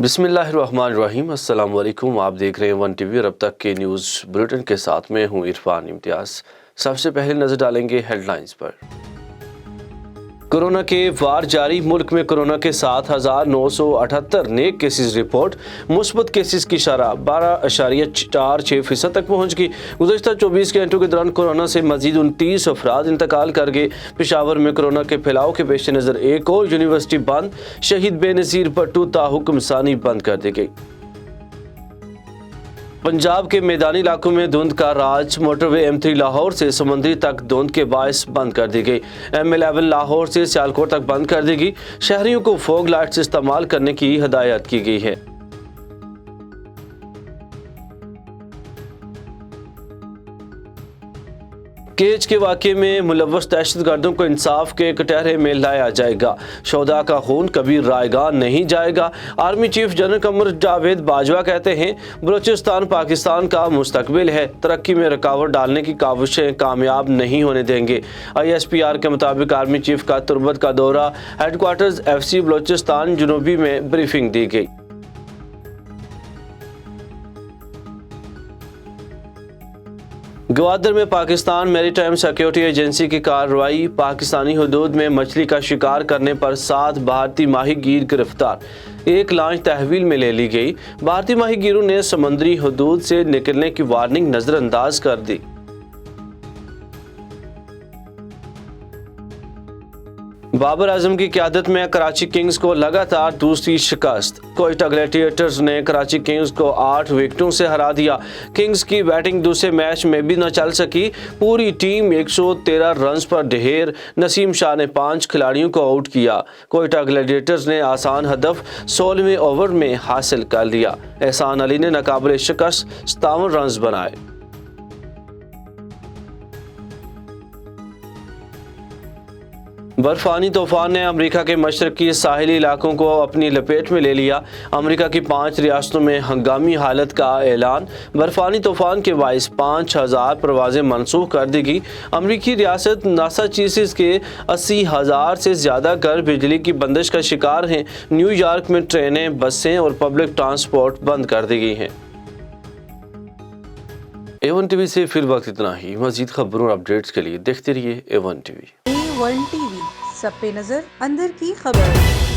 बिस्मिल्लाहिर्रहमानिर्रहीम। अस्सलाम वालेकुम। आप देख रहे हैं वन टीवी और अब तक के न्यूज़ बुलेटिन के साथ में हूँ इरफान इम्तियाज़। सबसे पहले नजर डालेंगे हेडलाइंस पर। कोरोना के वार जारी, मुल्क में कोरोना के 7,978 नए केसेस रिपोर्ट। मुस्बत केसेस की शरह 12.46% तक पहुँच गई। गुज़श्ता 24 घंटों के दौरान कोरोना से मजीद 29 अफराद इंतकाल कर गए। पेशावर में कोरोना के फैलाव के पेश नज़र एक और यूनिवर्सिटी बंद। शहीद बेनज़ीर भट्टू ताहुक्म सानी बंद कर दी गई। पंजाब के मैदानी इलाकों में धुंध का राज। मोटरवे M3 लाहौर से समंदरी तक धुंध के बायस बंद कर दी गई। M11 लाहौर से सियालकोट तक बंद कर दी गई। शहरियों को फॉग लाइट्स इस्तेमाल करने की हदायत की गई है। केज के वाक़े में मुलव्वस दहशतगर्दों को इंसाफ के कटहरे में लाया जाएगा। शोधा का खून कभी रायगा नहीं जाएगा। Army chief general Qamar Javed Bajwa कहते हैं, बलूचिस्तान पाकिस्तान का मुस्तकबिल है। तरक्की में रुकावट डालने की काविशें कामयाब नहीं होने देंगे। ISPR के मुताबिक आर्मी चीफ का तुर्बत का दौरा। हेडक्वार्टर्स FC बलूचिस्तान जनूबी में ब्रीफिंग दी गई। गवादर में पाकिस्तान मैरीटाइम सिक्योरिटी एजेंसी की कार्रवाई। पाकिस्तानी हदूद में मछली का शिकार करने पर 7 भारतीय माहीगीर गिरफ्तार। एक लांच तहवील में ले ली गई। भारतीय माहीगीरों ने समुद्री हदूद से निकलने की वार्निंग नजरअंदाज कर दी। बाबर आजम की क़यादत में कराची किंग्स को लगातार दूसरी शिकस्त। कोयटा ग्लैडिएटर्स ने कराची किंग्स को 8 विकेटों से हरा दिया। किंग्स की बैटिंग दूसरे मैच में भी न चल सकी। पूरी टीम 113 रन्स पर ढेर। नसीम शाह ने 5 खिलाड़ियों को आउट किया। कोयटा ग्लैडिएटर्स ने आसान हदफ 16वें ओवर में हासिल कर लिया। एहसान अली ने नाकाबिले शिकस्त 57 रन्स बनाए। बर्फानी तूफान ने अमेरिका के मशरकी साहिली इलाकों को अपनी लपेट में ले लिया। अमेरिका की 5 रियासतों में हंगामी हालत का ऐलान। बर्फानी तूफान के बाइस 5,000 परवाजें मनसूख कर दी गई। अमेरिकी रियासत मैसाचुसेट्स के 80,000 से ज़्यादा घर बिजली की बंदिश का शिकार हैं। न्यूयॉर्क में ट्रेनें, बसें और पब्लिक ट्रांसपोर्ट बंद कर दी गई हैं। A1 TV से फिर वक्त इतना ही। मज़ीद खबरों और अपडेट्स के लिए देखते रहिए A1 TV। A1 TV, सब पे नजर, अंदर की खबर।